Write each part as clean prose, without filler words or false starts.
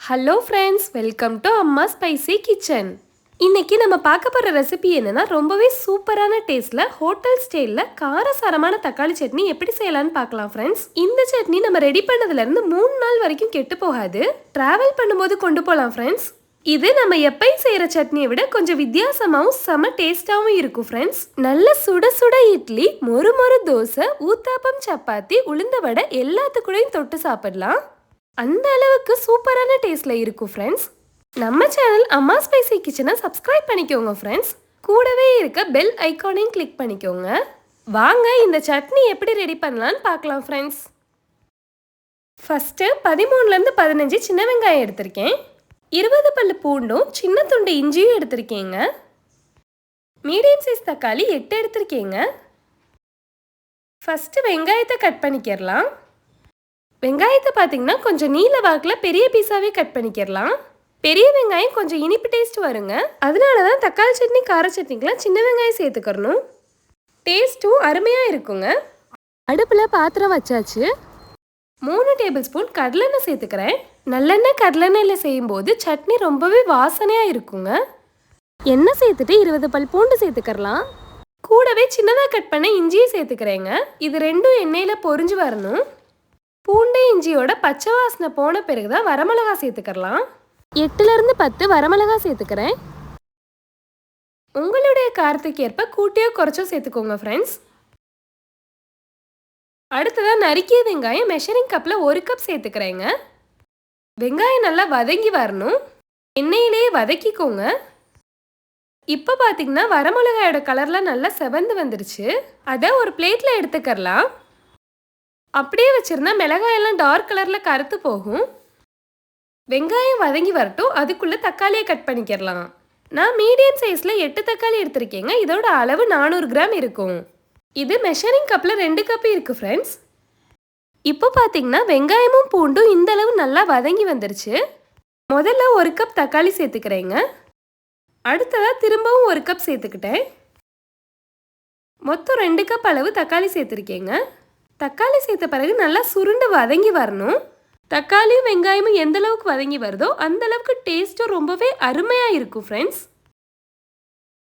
Hello friends, welcome to அம்மா spicy kitchen. இன்னைக்கு நம்ம பார்க்க போகிற ரெசிபி என்னன்னா ரொம்பவே சூப்பரான டேஸ்ட்டில் ஹோட்டல் ஸ்டைலில் காரசாரமான தக்காளி சட்னி எப்படி செய்யலான்னு பார்க்கலாம் ஃப்ரெண்ட்ஸ். இந்த சட்னி நம்ம ரெடி பண்ணதுலேருந்து 3 நாள் வரைக்கும் கெட்டு போகாது. ட்ராவல் பண்ணும்போது கொண்டு போகலாம் ஃப்ரெண்ட்ஸ். இது நம்ம எப்பயும் செய்கிற சட்னியை விட கொஞ்சம் வித்தியாசமாகவும் செம டேஸ்டாகவும் இருக்கும் ஃப்ரெண்ட்ஸ். நல்ல சுட சுட இட்லி, மொறு மொறு தோசை, ஊத்தாப்பம், சப்பாத்தி, உளுந்த வடை எல்லாத்துக்கூடையும் தொட்டு சாப்பிடலாம். அந்த அளவுக்கு சூப்பரான டேஸ்ட்ல இருக்கும் ஃப்ரெண்ட்ஸ். நம்ம சேனல் அம்மா ஸ்பைசி கிச்சனை சப்ஸ்கிரைப் பண்ணிக்கோங்க ஃப்ரெண்ட்ஸ். கூடவே இருக்க பெல் ஐக்கானையும் கிளிக் பண்ணிக்கோங்க. வாங்க இந்த சட்னி எப்படி ரெடி பண்ணலான்னு பார்க்கலாம் ஃப்ரெண்ட்ஸ். ஃபஸ்ட்டு 13லேருந்து 15 சின்ன வெங்காயம் எடுத்திருக்கேன். 20 பல்லு பூண்டும் சின்ன துண்டு இஞ்சியும் எடுத்திருக்கேங்க. மீடியம் சைஸ் தக்காளி 8 எடுத்திருக்கேங்க. ஃபஸ்ட்டு வெங்காயத்தை கட் பண்ணிக்கிறலாம். வெங்காயத்தை பார்த்தீங்கன்னா கொஞ்சம் நீல வாக்கில் பெரிய பீஸாகவே கட் பண்ணிக்கிறலாம். பெரிய வெங்காயம் கொஞ்சம் இனிப்பு டேஸ்ட் வருங்க. அதனால தான் தக்காளி சட்னி, கார சட்னிக்கெலாம் சின்ன வெங்காயம் சேர்த்துக்கிறணும். டேஸ்ட்டும் அருமையாக இருக்குங்க. அடுப்பில் பாத்திரம் வச்சாச்சு. 3 டேபிள் ஸ்பூன் கடலெண்ணெய் சேர்த்துக்கிறேன். நல்லெண்ணெய் கடலெண்ணெயில் செய்யும்போது சட்னி ரொம்பவே வாசனையாக இருக்குங்க. எண்ணெய் சேர்த்துட்டு 20 பல் பூண்டு சேர்த்துக்கிறலாம். கூடவே சின்னதாக கட் பண்ண இஞ்சியை சேர்த்துக்கிறேங்க. இது ரெண்டும் எண்ணெயில் பொரிஞ்சு வரணும். பூண்டு இஞ்சியோட பச்சை வாசனை போன பிறகு தான் வரமிளகா சேர்த்துக்கலாம். 8லேருந்து 10 வரமிளகா சேர்த்துக்கிறேன். உங்களுடைய காரத்துக்கு ஏற்ப கூட்டியோ குறைச்சோ சேர்த்துக்கோங்க ஃப்ரெண்ட்ஸ். அடுத்ததாக நறுக்கிய வெங்காயம் மெஷரிங் கப்பில் 1 கப் சேர்த்துக்கிறேங்க. வெங்காயம் நல்லா வதங்கி வரணும். எண்ணெயிலேயே வதக்கிக்கோங்க. இப்போ பார்த்தீங்கன்னா வரமிளகாயோட கலர்லாம் நல்லா செவந்து வந்துருச்சு. அதை ஒரு பிளேட்டில் எடுத்துக்கிறலாம். அப்படியே வச்சுருந்தா மிளகாயெல்லாம் டார்க் கலரில் கருத்து போகும். வெங்காயம் வதங்கி வரட்டும். அதுக்குள்ளே தக்காளியை கட் பண்ணிக்கிறலாம். நான் மீடியம் சைஸில் 8 தக்காளி எடுத்திருக்கேங்க. இதோட அளவு 400 கிராம் இருக்கும். இது மெஷரிங் கப்பில் 2 கப் இருக்குது ஃப்ரெண்ட்ஸ். இப்போ பார்த்தீங்கன்னா வெங்காயமும் பூண்டும் இந்த அளவு நல்லா வதங்கி வந்துருச்சு. முதல்ல 1 கப் தக்காளி சேர்த்துக்கிறேங்க. அடுத்ததாக திரும்பவும் 1 கப் சேர்த்துக்கிட்டேன். மொத்தம் 2 கப் அளவு தக்காளி சேர்த்துருக்கேங்க. தக்காளி சேர்த்த பிறகு நல்லா சுருண்டு வதங்கி வரணும். தக்காளியும் வெங்காயமும் எந்த அளவுக்கு வதங்கி வருதோ அந்த அளவுக்கு டேஸ்ட்டும் ரொம்பவே அருமையாக இருக்கும் ஃப்ரெண்ட்ஸ்.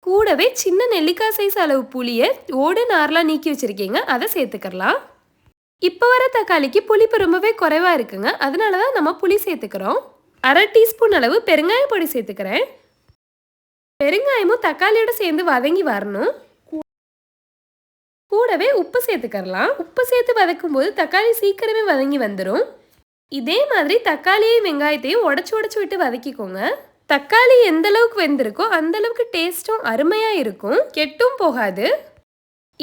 கூடவே சின்ன நெல்லிக்காய் சைஸ் அளவு புளியை ஓடு நார்லாம் நீக்கி வச்சுருக்கீங்க, அதை சேர்த்துக்கலாம். இப்போ வர தக்காளிக்கு புளிப்பு ரொம்பவே குறைவாக இருக்குங்க. அதனால தான் நம்ம புளி சேர்த்துக்கிறோம். 1/2 டீஸ்பூன் அளவு பெருங்காய பொடி சேர்த்துக்கிறேன். பெருங்காயமும் தக்காளியோட சேர்ந்து வதங்கி வரணும். கூடவே உப்பு சேர்த்துக்கலாம். உப்பு சேர்த்து வதக்கும் போது தக்காளி சீக்கிரமே வதங்கி வந்துடும். இதே மாதிரி தக்காளியையும் வெங்காயத்தையும் உடச்சி விட்டு வதக்கிக்கோங்க. தக்காளி எந்த அளவுக்கு வெந்திருக்கோ அந்த அளவுக்கு டேஸ்ட்டும் அருமையாக இருக்கும், கெட்டும் போகாது.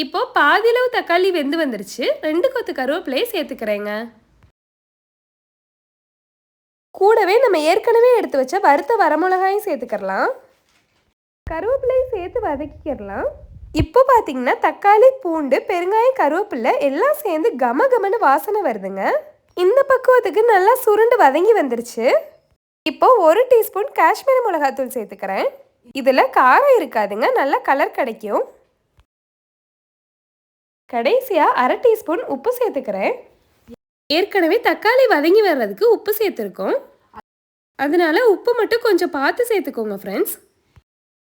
இப்போ பாதியளவு தக்காளி வெந்து வந்துருச்சு. 2 கொத்து கருவேப்பிலையை சேர்த்துக்கிறேங்க. கூடவே நம்ம ஏற்கனவே எடுத்து வச்ச வறுத்த வரமிளகாயும் சேர்த்துக்கலாம். கருவேப்பிலையும் சேர்த்து வதக்கிக்கிறலாம். இப்போ பார்த்தீங்கன்னா தக்காளி, பூண்டு, பெருங்காயம், கருவேப்பிலை எல்லாம் சேர்ந்து கமகமன்னு வாசனை வருதுங்க. இந்த பக்குவத்துக்கு நல்லா சுருண்டு வதங்கி வந்துருச்சு. இப்போ 1 டீஸ்பூன் காஷ்மீரி மிளகாத்தூள் சேர்த்துக்கிறேன். இதில் காரம் இருக்காதுங்க, நல்ல கலர் கிடைக்கும். கடைசியாக 1/2 டீஸ்பூன் உப்பு சேர்த்துக்கிறேன். ஏற்கனவே தக்காளி வதங்கி வர்றதுக்கு உப்பு சேர்த்துருக்கோம். அதனால உப்பு மட்டும் கொஞ்சம் பார்த்து சேர்த்துக்கோங்க ஃப்ரெண்ட்ஸ்.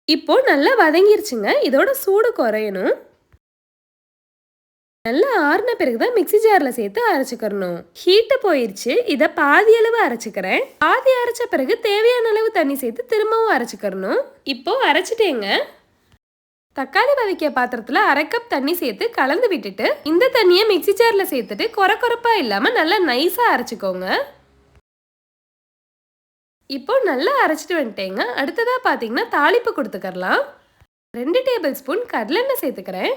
இப்போ நல்லா வதங்கிருச்சுங்க. இதோட சூடு குறையணும். நல்லா ஆறின பிறகு தான் மிக்ஸி ஜாரில் சேர்த்து அரைச்சிக்கிறணும். ஹீட்டு போயிடுச்சு. இதை பாதி அளவு அரைச்சிக்கிறேன். பாதி அரைச்ச பிறகு தேவையான அளவு தண்ணி சேர்த்து திரும்பவும் அரைச்சிக்கிறணும். இப்போ அரைச்சிட்டேங்க. தக்காளி வதக்கிய பாத்திரத்தில் 1/2 கப் தண்ணி சேர்த்து கலந்து விட்டுட்டு இந்த தண்ணியை மிக்ஸி ஜாரில் சேர்த்துட்டு கொரப்பாக இல்லாமல் நல்லா நைஸாக அரைச்சிக்கோங்க. இப்போ நல்லா அரைச்சிட்டு வந்துட்டேங்க. அடுத்ததாக பார்த்தீங்கன்னா தாளிப்பு கொடுத்துக்கலாம். 2 டேபிள் ஸ்பூன் கடலெண்ணெய் சேர்த்துக்கிறேன்.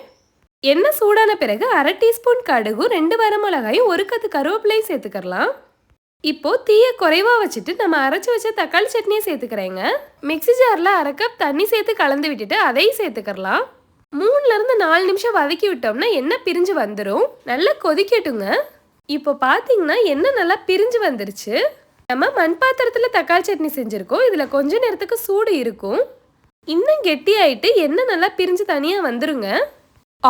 எண்ணெய் சூடான பிறகு 1/2 டீஸ்பூன் கடுகு, 2 வரமிளகாயும், 1 கத்து கருவேப்பிலையும் சேர்த்துக்கலாம். இப்போ தீயை குறைவாக வச்சுட்டு நம்ம அரைச்சி வச்ச தக்காளி சட்னியை சேர்த்துக்கிறேங்க. மிக்ஸி ஜாரில் 1/2 கப் தண்ணி சேர்த்து கலந்து விட்டுட்டு அதையும் சேர்த்துக்கலாம். 3லேருந்து 4 நிமிஷம் வதக்கி விட்டோம்னா எண்ணெய் பிரிஞ்சு வந்துடும். நல்லா கொதிக்கட்டுங்க. இப்போ பார்த்தீங்கன்னா எண்ணெய் நல்லா பிரிஞ்சு வந்துருச்சு. நம்ம மண் பாத்திரத்தில் தக்காளி சட்னி செஞ்சுருக்கோம். இதில் கொஞ்ச நேரத்துக்கு சூடு இருக்கும். இன்னும் கெட்டியாயிட்டு எண்ணெய் நல்லா பிரிஞ்சு தனியாக வந்துருங்க.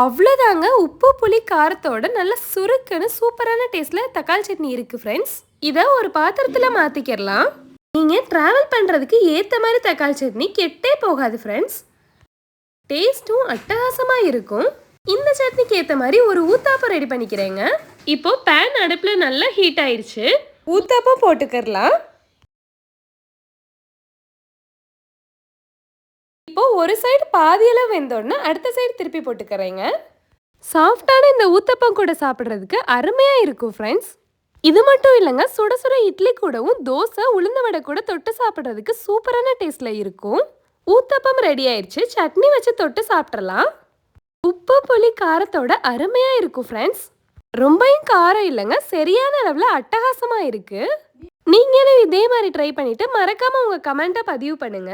அவ்வளோதாங்க. உப்பு புளி காரத்தோட நல்ல சுருக்குன்னு சூப்பரான டேஸ்ட்டில் தக்காளி சட்னி இருக்குது ஃப்ரெண்ட்ஸ். இதை ஒரு பாத்திரத்தில் மாற்றிக்கிறலாம். நீங்க டிராவல் பண்றதுக்கு ஏத்த மாதிரி தக்காளி சட்னி கெட்டே போகாது ஃப்ரெண்ட்ஸ். டேஸ்ட்டும் அட்டகாசமா இருக்கும். இந்த சட்னிக்கு ஏத்த மாதிரி ஒரு ஊத்தாப்பம் ரெடி பண்ணிக்கிறேங்க. இப்போ பேன் அடுப்புல நல்லா ஹீட் ஆயிருச்சு. ஊத்தாப்பம் போட்டுக்கலாம். இப்போ ஒரு சைடு பாதியளவு வெந்தோடனே அடுத்த சைடு திருப்பி போட்டுக்கிறேங்க. சாஃப்டான இந்த ஊத்தப்பம் கூட சாப்பிட்றதுக்கு அருமையா இருக்கும் ஃப்ரெண்ட்ஸ். இது மட்டும் இல்லைங்க, சுட சுட இட்லி கூடவும் தோசை உளுந்த வடை கூட தொட்டு சாப்பிட்றதுக்கு சூப்பரான டேஸ்ட்ல இருக்கும். ஊத்தப்பம் ரெடி ஆயிடுச்சு. சட்னி வச்சு தொட்டு சாப்பிட்றலாம். உப்பு புளி காரத்தோட அருமையா இருக்கும் ஃப்ரெண்ட்ஸ். ரொம்பவும் காரம் இல்லைங்க, சரியான அளவில் அட்டகாசமா இருக்கு. நீங்களும் இதே மாதிரி ட்ரை பண்ணிட்டு மறக்காம உங்க கமெண்ட்டை பதிவு பண்ணுங்க.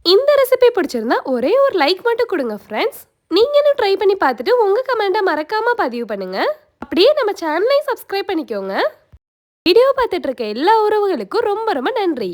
இந்த ரெசிபி பிடிச்சிருந்தா ஒரே ஒரு லைக் மட்டும் கொடுங்க ஃப்ரெண்ட்ஸ். நீங்களும் ட்ரை பண்ணி பார்த்துட்டு உங்க கமெண்ட்டை மறக்காம பதிவு பண்ணுங்க. அப்படியே நம்ம சேனலையும் சப்ஸ்கிரைப் பண்ணிக்கோங்க. வீடியோ பார்த்துட்டு இருக்க எல்லா உறவுகளுக்கும் ரொம்ப ரொம்ப நன்றி.